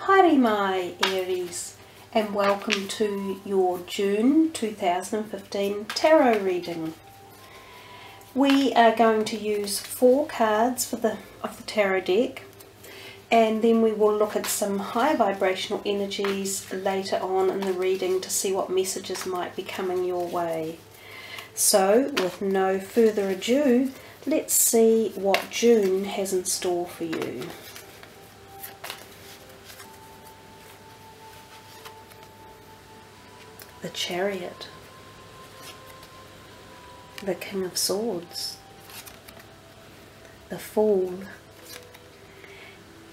Haere mai, Aries, and welcome to your June 2015 tarot reading. We are going to use 4 cards of the tarot deck, and then we will look at some high vibrational energies later on in the reading to see what messages might be coming your way. So, with no further ado, let's see what June has in store for you. The Chariot, the King of Swords, the Fool,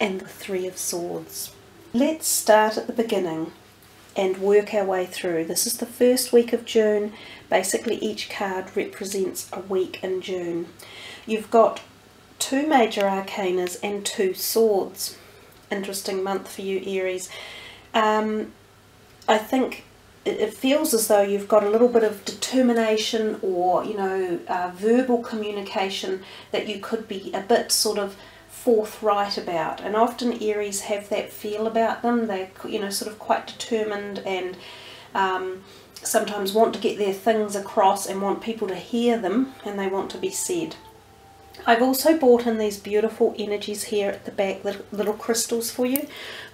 and the 3 of Swords. Let's start at the beginning and work our way through. This is the first week of June. Basically each card represents a week in June. You've got 2 major arcanas and 2 swords. Interesting month for you, Aries. I think it feels as though you've got a little bit of determination or, verbal communication that you could be a bit sort of forthright about. And often Aries have that feel about them. They're, sort of quite determined and sometimes want to get their things across and want people to hear them, and they want to be said. I've also brought in these beautiful energies here at the back, little crystals for you.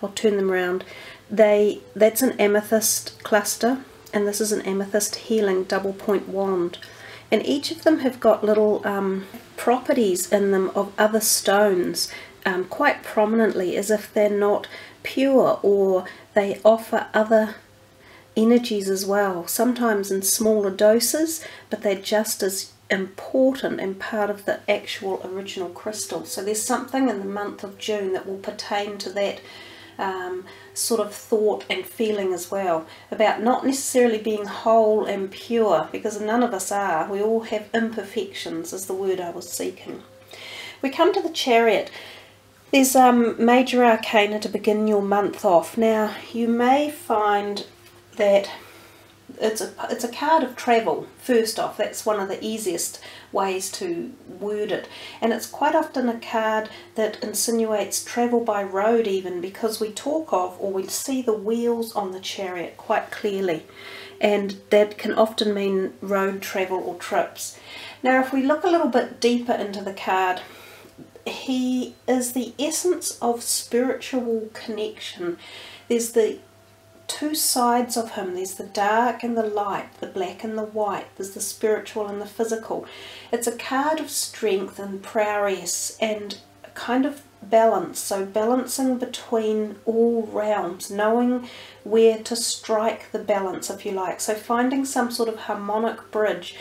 I'll turn them around. That's an amethyst cluster, and this is an amethyst healing double point wand. And each of them have got little properties in them of other stones quite prominently, as if they're not pure, or they offer other energies as well, sometimes in smaller doses, but they're just as important and part of the actual original crystal. So there's something in the month of June that will pertain to that sort of thought and feeling as well, about not necessarily being whole and pure, because none of us are. We all have imperfections, is the word I was seeking. We come to the Chariot. There's major arcana to begin your month off. Now you may find that it's a card of travel. First off, that's one of the easiest ways to word it, and it's quite often a card that insinuates travel by road, even, because we talk of, or we see the wheels on the chariot quite clearly, and that can often mean road travel or trips. Now if we look a little bit deeper into the card, he is the essence of spiritual connection. There's the 2 sides of him. There's the dark and the light, the black and the white. There's the spiritual and the physical. It's a card of strength and prowess and a kind of balance, so balancing between all realms, knowing where to strike the balance, if you like, so finding some sort of harmonic bridge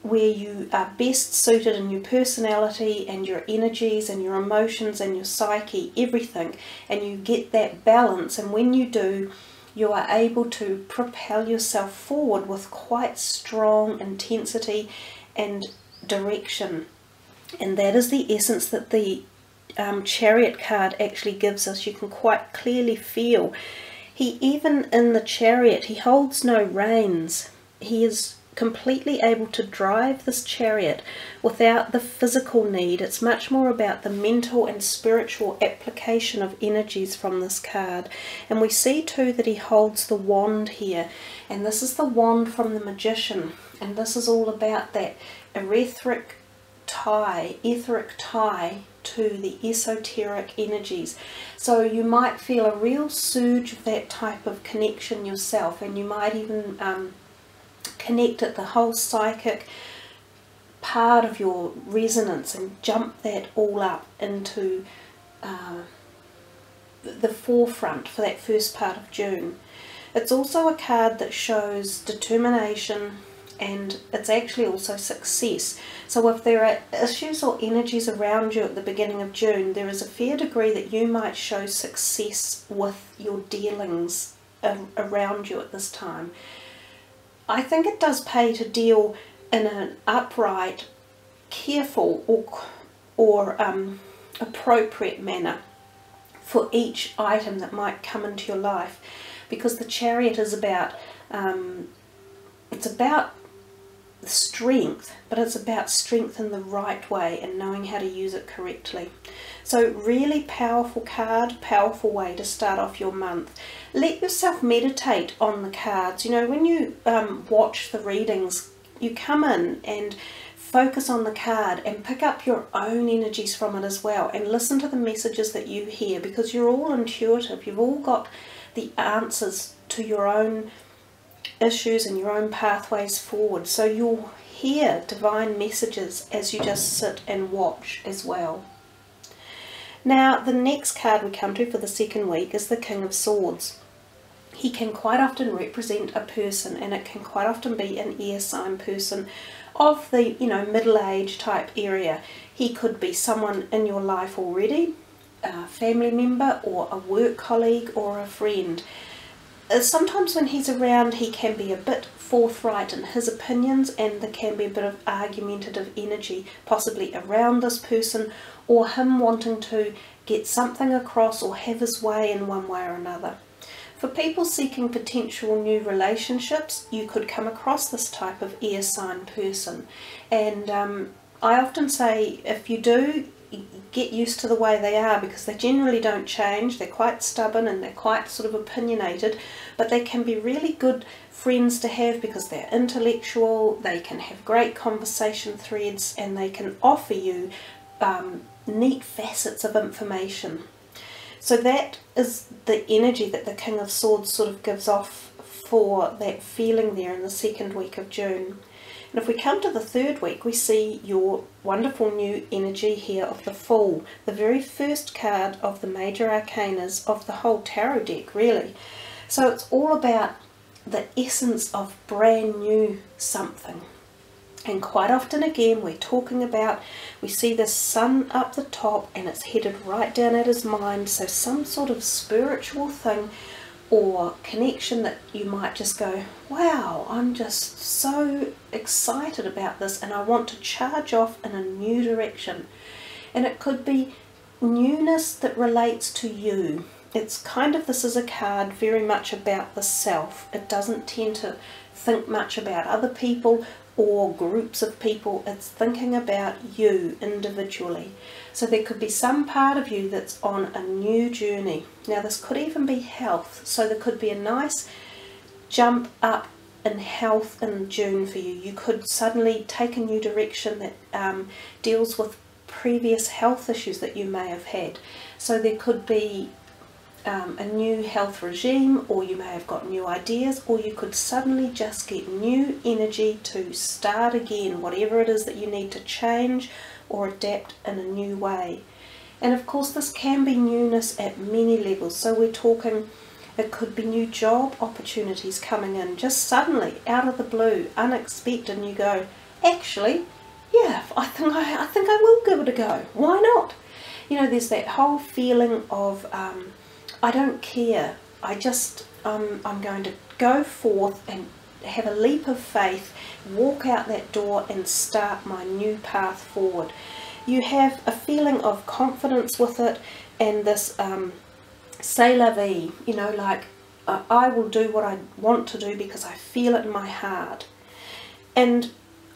where you are best suited in your personality and your energies and your emotions and your psyche, everything, and you get that balance, and when you do, you are able to propel yourself forward with quite strong intensity and direction. And that is the essence that the Chariot card actually gives us. You can quite clearly feel. Even in the Chariot, he holds no reins. He is completely able to drive this chariot without the physical need. It's much more about the mental and spiritual application of energies from this card. And we see too that he holds the wand here, and this is the wand from the Magician, and this is all about that etheric tie to the esoteric energies. So you might feel a real surge of that type of connection yourself, and you might even connect at the whole psychic part of your resonance and jump that all up into the forefront for that first part of June. It's also a card that shows determination, and it's actually also success. So if there are issues or energies around you at the beginning of June, there is a fair degree that you might show success with your dealings around you at this time. I think it does pay to deal in an upright, careful or appropriate manner for each item that might come into your life, because the Chariot is about it's about strength, but it's about strength in the right way and knowing how to use it correctly. So really powerful card, powerful way to start off your month. Let yourself meditate on the cards. You know, when you watch the readings, you come in and focus on the card and pick up your own energies from it as well, and listen to the messages that you hear, because you're all intuitive. You've all got the answers to your own issues and your own pathways forward. So you'll hear divine messages as you just sit and watch as well. Now, the next card we come to for the second week is the King of Swords. He can quite often represent a person, and it can quite often be an air sign person of the, you know, middle-age type area. He could be someone in your life already, a family member or a work colleague or a friend. Sometimes when he's around, he can be a bit forthright in his opinions, and there can be a bit of argumentative energy possibly around this person, or him wanting to get something across or have his way in one way or another. For people seeking potential new relationships, you could come across this type of air sign person. And I often say, if you do, get used to the way they are, because they generally don't change. They're quite stubborn and they're quite sort of opinionated, but they can be really good friends to have because they're intellectual, they can have great conversation threads, and they can offer you neat facets of information. So that is the energy that the King of Swords sort of gives off for that feeling there in the second week of June. And if we come to the third week, we see your wonderful new energy here of the Fool, the very first card of the major arcanas of the whole tarot deck, really. So it's all about the essence of brand new something. And quite often again, we're talking about, we see the sun up the top and it's headed right down at his mind. So some sort of spiritual thing or connection that you might just go, wow, I'm just so excited about this and I want to charge off in a new direction. And it could be newness that relates to you. It's kind of, this is a card very much about the self. It doesn't tend to think much about other people or groups of people. It's thinking about you individually. So there could be some part of you that's on a new journey. Now this could even be health. So there could be a nice jump up in health in June for you. You could suddenly take a new direction that deals with previous health issues that you may have had. So there could be a new health regime, or you may have got new ideas, or you could suddenly just get new energy to start again, whatever it is that you need to change or adapt in a new way. And of course this can be newness at many levels. So we're talking, it could be new job opportunities coming in just suddenly out of the blue, unexpected, and you go, actually, yeah, I think I will give it a go. Why not? You know, there's that whole feeling of I don't care. I'm going to go forth and have a leap of faith, walk out that door and start my new path forward. You have a feeling of confidence with it, and this c'est la vie, you know, like I will do what I want to do because I feel it in my heart. And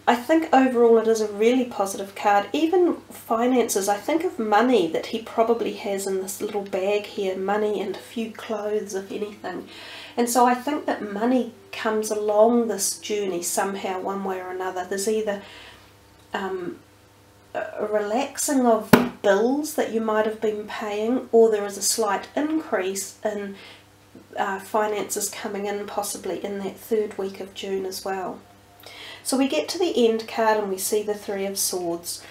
I think overall it is a really positive card. Even finances, I think of money that he probably has in this little bag here, money and a few clothes if anything. And so I think that money comes along this journey somehow, one way or another. There's either a relaxing of bills that you might have been paying, or there is a slight increase in finances coming in possibly in that third week of June as well. So we get to the end card and we see the Three of Swords.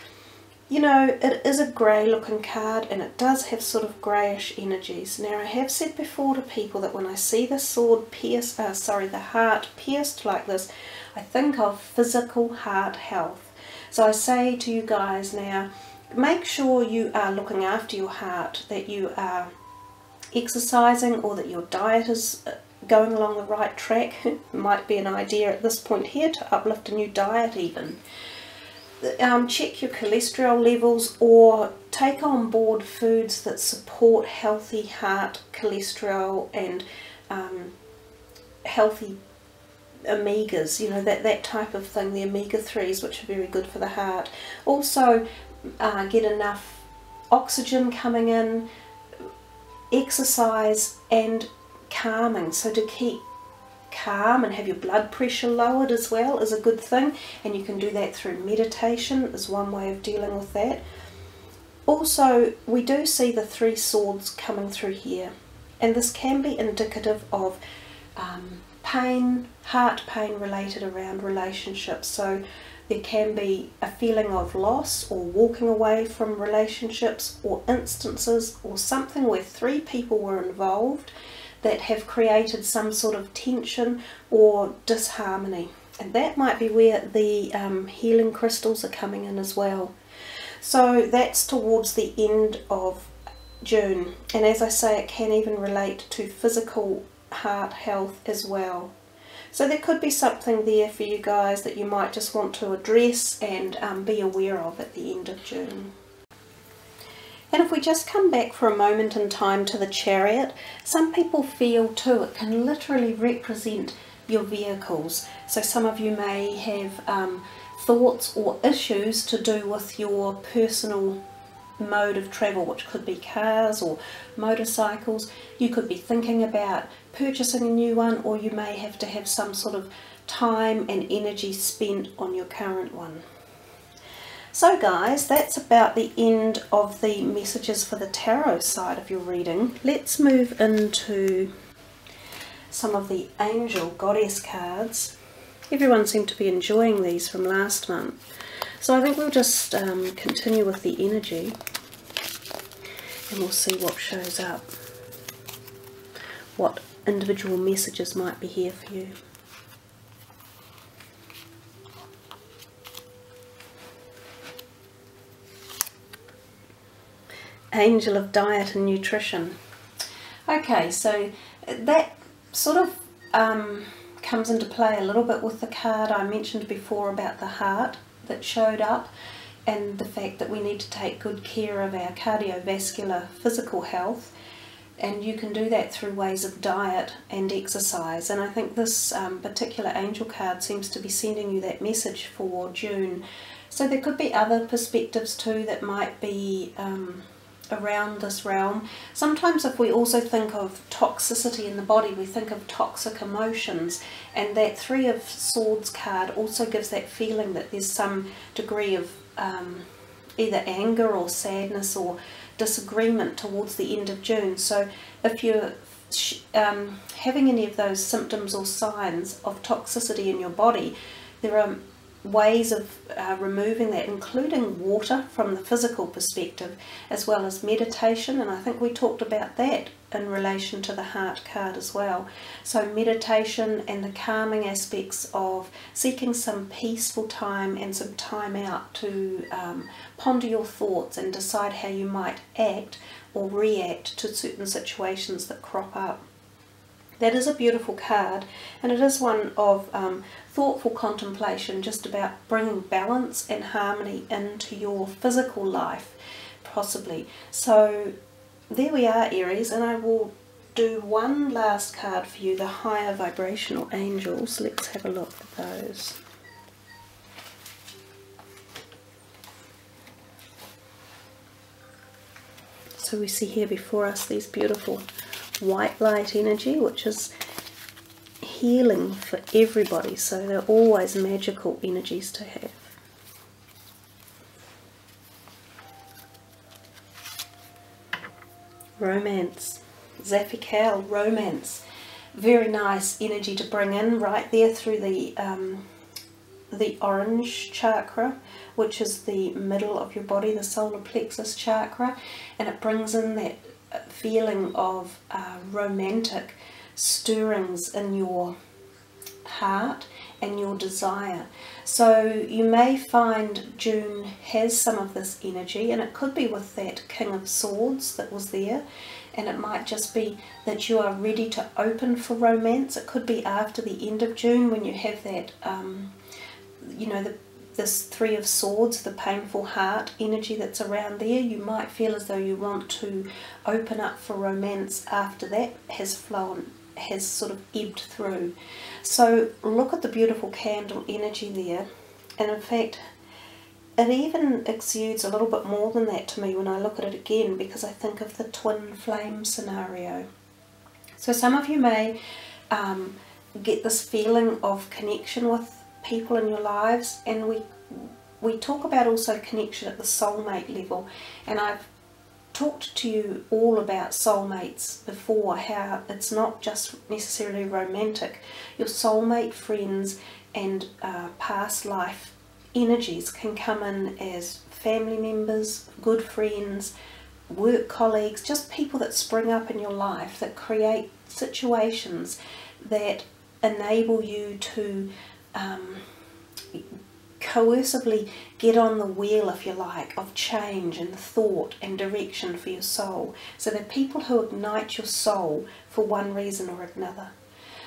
You know, it is a grey looking card and it does have sort of greyish energies. Now I have said before to people that when I see the sword pierced, the heart pierced like this, I think of physical heart health. So I say to you guys now, make sure you are looking after your heart, that you are exercising, or that your diet is going along the right track. Might be an idea at this point here to uplift a new diet even. Check your cholesterol levels, or take on board foods that support healthy heart cholesterol and healthy omegas, you know, that type of thing, the omega-3s, which are very good for the heart. Also get enough oxygen coming in, exercise and calming. So to keep calm and have your blood pressure lowered as well is a good thing, and you can do that through meditation is one way of dealing with that. Also, we do see the 3 swords coming through here, and this can be indicative of pain, heart pain related around relationships. So there can be a feeling of loss or walking away from relationships, or instances or something where 3 people were involved that have created some sort of tension or disharmony. And that might be where the healing crystals are coming in as well. So that's towards the end of June. And as I say, it can even relate to physical heart health as well. So there could be something there for you guys that you might just want to address and be aware of at the end of June. And if we just come back for a moment in time to the Chariot, some people feel too it can literally represent your vehicles. So some of you may have thoughts or issues to do with your personal mode of travel, which could be cars or motorcycles. You could be thinking about purchasing a new one, or you may have to have some sort of time and energy spent on your current one. So guys, that's about the end of the messages for the tarot side of your reading. Let's move into some of the angel goddess cards. Everyone seemed to be enjoying these from last month. So I think we'll just continue with the energy, and we'll see what shows up, what individual messages might be here for you. Angel of Diet and Nutrition. Okay, so that sort of comes into play a little bit with the card I mentioned before about the heart that showed up, and the fact that we need to take good care of our cardiovascular physical health, and you can do that through ways of diet and exercise. And I think this particular angel card seems to be sending you that message for June. So there could be other perspectives too that might be around this realm. Sometimes if we also think of toxicity in the body, we think of toxic emotions, and that 3 of Swords card also gives that feeling that there's some degree of either anger or sadness or disagreement towards the end of June. So if you're having any of those symptoms or signs of toxicity in your body, there are ways of removing that, including water from the physical perspective, as well as meditation, and I think we talked about that in relation to the heart card as well. So meditation and the calming aspects of seeking some peaceful time and some time out to ponder your thoughts and decide how you might act or react to certain situations that crop up. That is a beautiful card, and it is one of thoughtful contemplation, just about bringing balance and harmony into your physical life, possibly. So there we are, Aries, and I will do one last card for you, the higher vibrational angels. Let's have a look at those. So we see here before us these beautiful white light energy, which is healing for everybody, so they're always magical energies to have. Romance, Zaphical, romance, very nice energy to bring in right there through the orange chakra, which is the middle of your body, the solar plexus chakra, and it brings in that feeling of romantic stirrings in your heart and your desire. So you may find June has some of this energy, and it could be with that King of Swords that was there, and it might just be that you are ready to open for romance. It could be after the end of June when you have that you know, this 3 of Swords, the painful heart energy that's around there. You might feel as though you want to open up for romance after that has flown has sort of ebbed through. So look at the beautiful candle energy there, and in fact it even exudes a little bit more than that to me when I look at it again, because I think of the twin flame scenario. So some of you may get this feeling of connection with people in your lives, and we talk about also connection at the soulmate level, and I've talked to you all about soulmates before, how it's not just necessarily romantic. Your soulmate friends and past life energies can come in as family members, good friends, work colleagues, just people that spring up in your life that create situations that enable you to coercively get on the wheel, if you like, of change and thought and direction for your soul. So they're people who ignite your soul for one reason or another.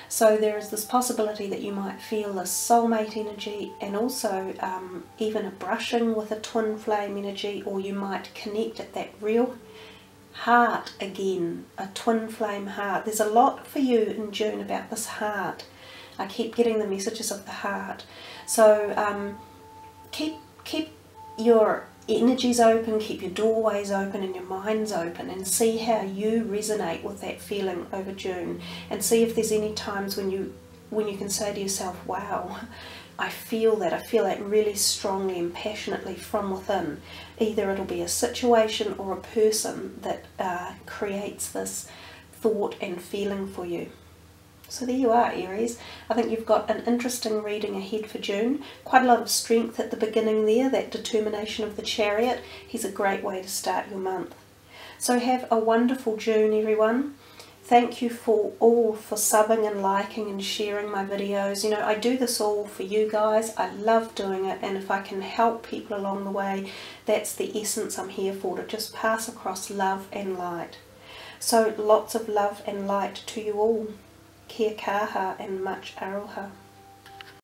So there is this possibility that you might feel this soulmate energy, and also even a brushing with a twin flame energy, or you might connect at that real heart again, a twin flame heart. There's a lot for you in June about this heart. I keep getting the messages of the heart. So keep your energies open, keep your doorways open and your minds open, and see how you resonate with that feeling over June, and see if there's any times when you can say to yourself, wow, I feel that really strongly and passionately from within. Either it'll be a situation or a person that creates this thought and feeling for you. So there you are, Aries. I think you've got an interesting reading ahead for June. Quite a lot of strength at the beginning there, that determination of the Chariot. He's a great way to start your month. So have a wonderful June, everyone. Thank you all for subbing and liking and sharing my videos. You know, I do this all for you guys. I love doing it, and if I can help people along the way, that's the essence I'm here for, to just pass across love and light. So lots of love and light to you all. Kia kaha and much aroha.